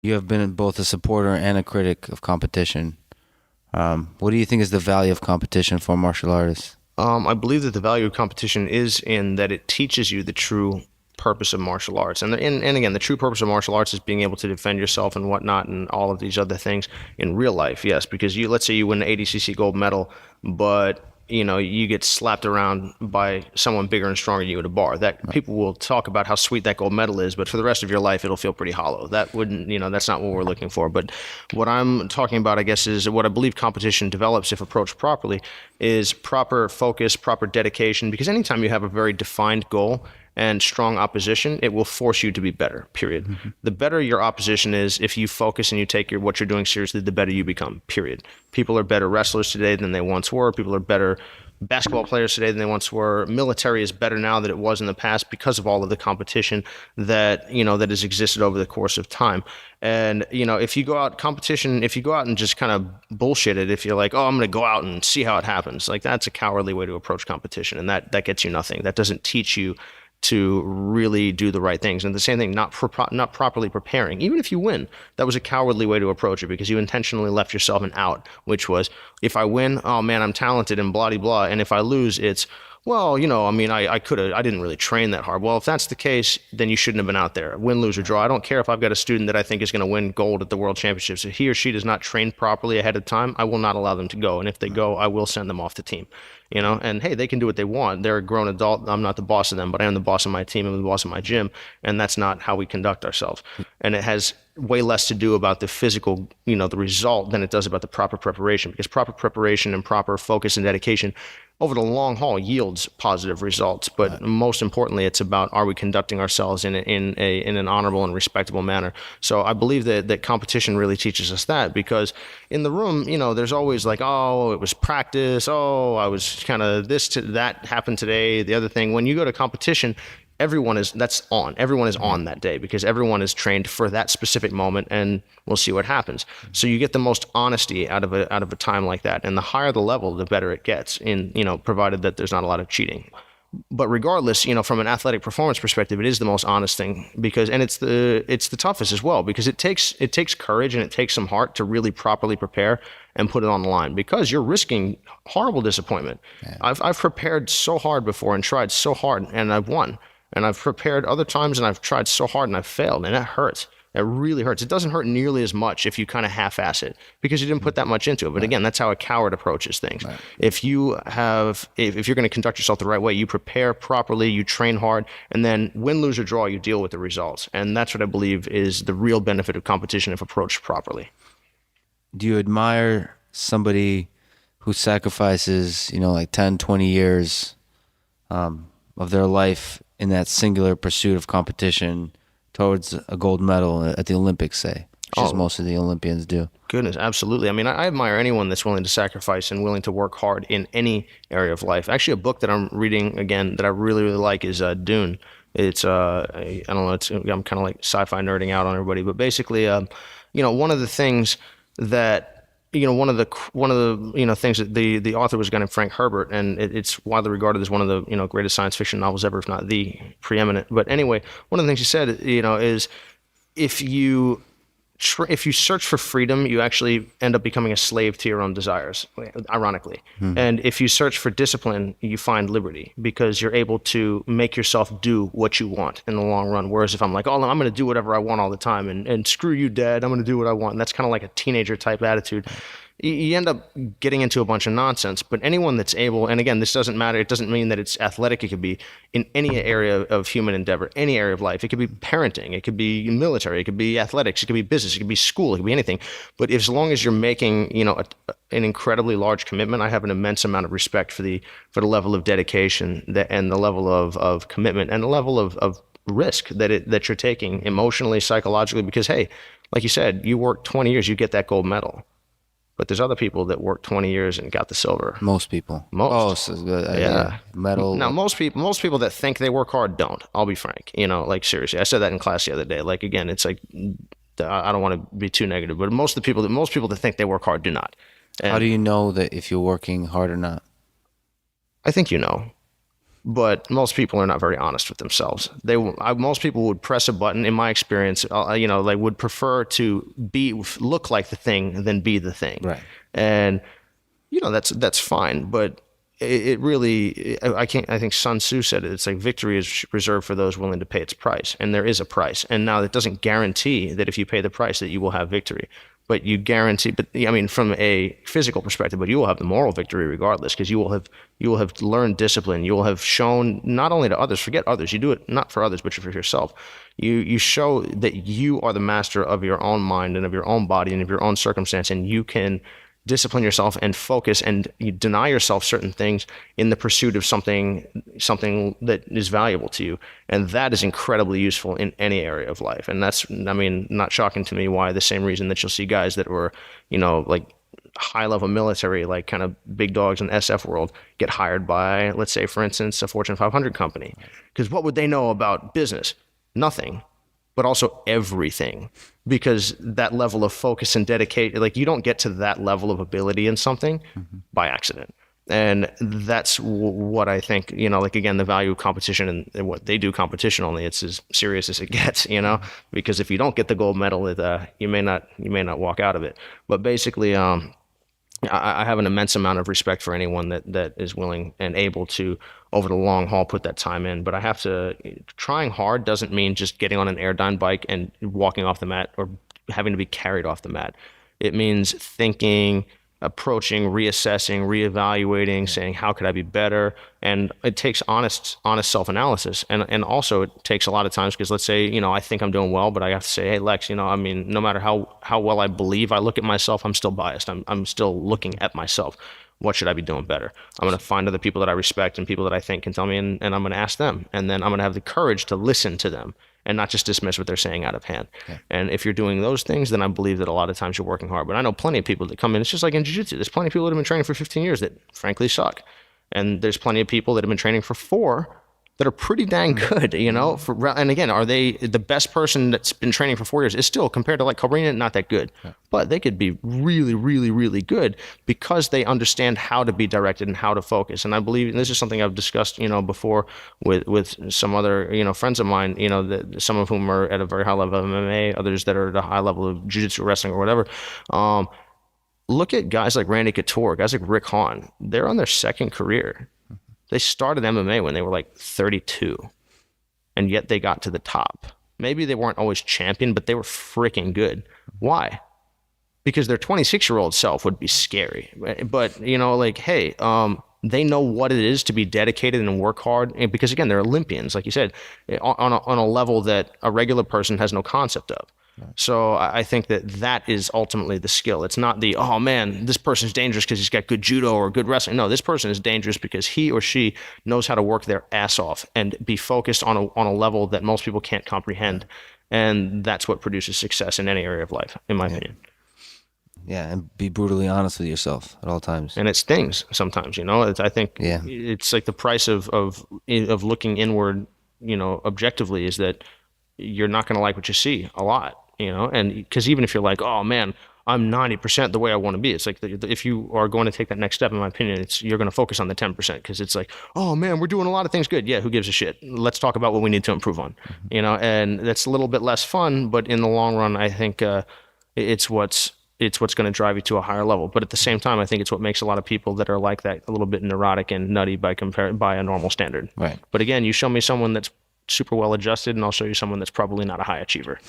You have been both a supporter and a critic of competition. What do you think is the value of competition for martial artists? I believe that the value of competition is in that it teaches you the true purpose of martial arts. And again, the true purpose of martial arts is being able to defend yourself and whatnot and all of these other things in real life. Yes, because let's say you win an ADCC gold medal, but you get slapped around by someone bigger and stronger than you at a bar. That people will talk about how sweet that gold medal is, but for the rest of your life, it'll feel pretty hollow. That wouldn't, that's not what we're looking for. But what I'm talking about, I guess, is what I believe competition develops if approached properly is proper focus, proper dedication. Because anytime you have a very defined goal and strong opposition, it will force you to be better, period. The better your opposition is, if you focus and you take what you're doing seriously, the better you become, period. People are better wrestlers today than they once were. People are better basketball players today than they once were. Military is better now than it was in the past because of all of the competition that has existed over the course of time. And if you go out competition, if you go out and just kind of bullshit it, if you're like, oh, I'm going to go out and see how it happens, like that's a cowardly way to approach competition, and that gets you nothing. That doesn't teach you to really do the right things. And the same thing, not properly preparing. Even if you win, that was a cowardly way to approach it because you intentionally left yourself an out, which was, if I win, oh man, I'm talented and blah, blah. And if I lose, it's, well, I mean, I didn't really train that hard. Well, if that's the case, then you shouldn't have been out there. Win, lose, or draw. I don't care if I've got a student that I think is going to win gold at the World Championships. If he or she does not train properly ahead of time, I will not allow them to go. And if they go, I will send them off the team. And hey, they can do what they want. They're a grown adult. I'm not the boss of them, but I am the boss of my team. I'm the boss of my gym. And that's not how we conduct ourselves. And it has way less to do about the physical, the result, than it does about the proper preparation, because proper preparation and proper focus and dedication over the long haul yields positive results. But most importantly, it's about, are we conducting ourselves in an honorable and respectable manner? So I believe that competition really teaches us that, because in the room, there's always like, oh, it was practice. Oh, I was kind of that happened today. The other thing, when you go to competition, everyone is on that day, because everyone is trained for that specific moment, and we'll see what happens. So you get the most honesty out of a time like that, and the higher the level, the better it gets, provided that there's not a lot of cheating. But regardless, from an athletic performance perspective, it is the most honest thing, and it's the toughest as well, because it takes courage and it takes some heart to really properly prepare and put it on the line, because you're risking horrible disappointment. Yeah. I've prepared so hard before and tried so hard, and I've won. And I've prepared other times and I've tried so hard and I've failed, and that hurts. It really hurts. It doesn't hurt nearly as much if you kind of half-ass it, because you didn't put that much into it. But again, that's how a coward approaches things. Right. If you're going to conduct yourself the right way, you prepare properly, you train hard, and then win, lose, or draw, you deal with the results. And that's what I believe is the real benefit of competition if approached properly. Do you admire somebody who sacrifices, like 10, 20 years of their life in that singular pursuit of competition towards a gold medal at the Olympics, say, which is most of the Olympians do? Goodness, absolutely. I mean, I admire anyone that's willing to sacrifice and willing to work hard in any area of life. Actually, a book that I'm reading again that I really, really like is Dune. It's I don't know. I'm kind of like sci-fi nerding out on everybody, but basically, one of the things that one of the things that the author was a guy named Frank Herbert, and it's widely regarded as one of the greatest science fiction novels ever, if not the preeminent. But anyway, one of the things he said, is if you search for freedom, you actually end up becoming a slave to your own desires, ironically. And if you search for discipline, you find liberty, because you're able to make yourself do what you want in the long run. Whereas if I'm like, oh, I'm going to do whatever I want all the time, and screw you, Dad, I'm going to do what I want. And that's kind of like a teenager type attitude. You end up getting into a bunch of nonsense. But anyone that's able, and again, this doesn't matter. It doesn't mean that it's athletic. It could be in any area of human endeavor, any area of life. It could be parenting. It could be military. It could be athletics. It could be business. It could be school. It could be anything. But as long as you're making, an incredibly large commitment, I have an immense amount of respect for the level of dedication and the level of commitment and the level of risk that you're taking emotionally, psychologically. Because hey, like you said, you work 20 years, you get that gold medal. But there's other people that worked 20 years and got the silver. Most people. Most. Oh, so, yeah. Medal. Now, most people that think they work hard don't. I'll be frank. Like seriously, I said that in class the other day. Like again, it's like, I don't want to be too negative, but most people that think they work hard do not. And how do you know that if you're working hard or not? I think you know. But most people are not very honest with themselves. Most people would press a button, in my experience, they would prefer to look like the thing than be the thing. Right. And that's fine, but it really, I think Sun Tzu said it. It's like victory is reserved for those willing to pay its price, and there is a price. And now that doesn't guarantee that if you pay the price that you will have victory, but you guarantee. But I mean, from a physical perspective, but you will have the moral victory regardless, because you will have learned discipline. You will have shown not only to others, forget others. You do it not for others, but for yourself. You show that you are the master of your own mind and of your own body and of your own circumstance, and you can discipline yourself and focus, and you deny yourself certain things in the pursuit of something that is valuable to you. And that is incredibly useful in any area of life. And that's, I mean, not shocking to me why the same reason that you'll see guys that were, like high level military, like kind of big dogs in the SF world, get hired by, let's say, for instance, a Fortune 500 company. Because what would they know about business? Nothing. But also everything, because that level of focus and dedication, like you don't get to that level of ability in something by accident. And that's what I think, like, again, the value of competition and what they do competition only, it's as serious as it gets, because if you don't get the gold medal, you may not walk out of it. But basically, I have an immense amount of respect for anyone that is willing and able to, over the long haul, put that time in. But trying hard doesn't mean just getting on an Airdyne bike and walking off the mat or having to be carried off the mat. It means thinking, approaching, reassessing, reevaluating, saying, how could I be better? And it takes honest self-analysis. And also it takes a lot of times, because let's say, I think I'm doing well, but I have to say, hey, Lex, I mean, no matter how well I believe I look at myself, I'm still biased. I'm still looking at myself. What should I be doing better? I'm going to find other people that I respect and people that I think can tell me, and I'm going to ask them. And then I'm going to have the courage to listen to them and not just dismiss what they're saying out of hand. Okay. And if you're doing those things, then I believe that a lot of times you're working hard. But I know plenty of people that come in, it's just like in jiu-jitsu. There's plenty of people that have been training for 15 years that frankly suck. And there's plenty of people that have been training for 4 that are pretty dang good, and again, are they the best person that's been training for 4 years is still, compared to like Cobrina, not that good. Yeah. But they could be really, really, really good because they understand how to be directed and how to focus. And I believe, and this is something I've discussed, before with some other, friends of mine, that some of whom are at a very high level of MMA, others that are at a high level of jiu-jitsu, wrestling, or whatever. Look at guys like Randy Couture, guys like Rick Hahn. They're on their second career. They started MMA when they were like 32, and yet they got to the top. Maybe they weren't always champion, but they were freaking good. Why? Because their 26-year-old self would be scary. But, hey, they know what it is to be dedicated and work hard. And because, again, they're Olympians, like you said, on a level that a regular person has no concept of. So I think that is ultimately the skill. It's not the, oh man, this person's dangerous because he's got good judo or good wrestling. No, this person is dangerous because he or she knows how to work their ass off and be focused on a level that most people can't comprehend. And that's what produces success in any area of life, in my opinion. Yeah, and be brutally honest with yourself at all times. And it stings sometimes, I think it's like the price of looking inward, objectively, is that you're not going to like what you see a lot. And because even if you're like, oh man, I'm 90% the way I want to be, it's like if you are going to take that next step, in my opinion, you're going to focus on the 10%, because it's like, oh man, we're doing a lot of things good. Yeah, who gives a shit? Let's talk about what we need to improve on. And that's a little bit less fun, but in the long run, I think it's what's going to drive you to a higher level. But at the same time, I think it's what makes a lot of people that are like that a little bit neurotic and nutty by a normal standard. Right. But again, you show me someone that's super well adjusted, and I'll show you someone that's probably not a high achiever.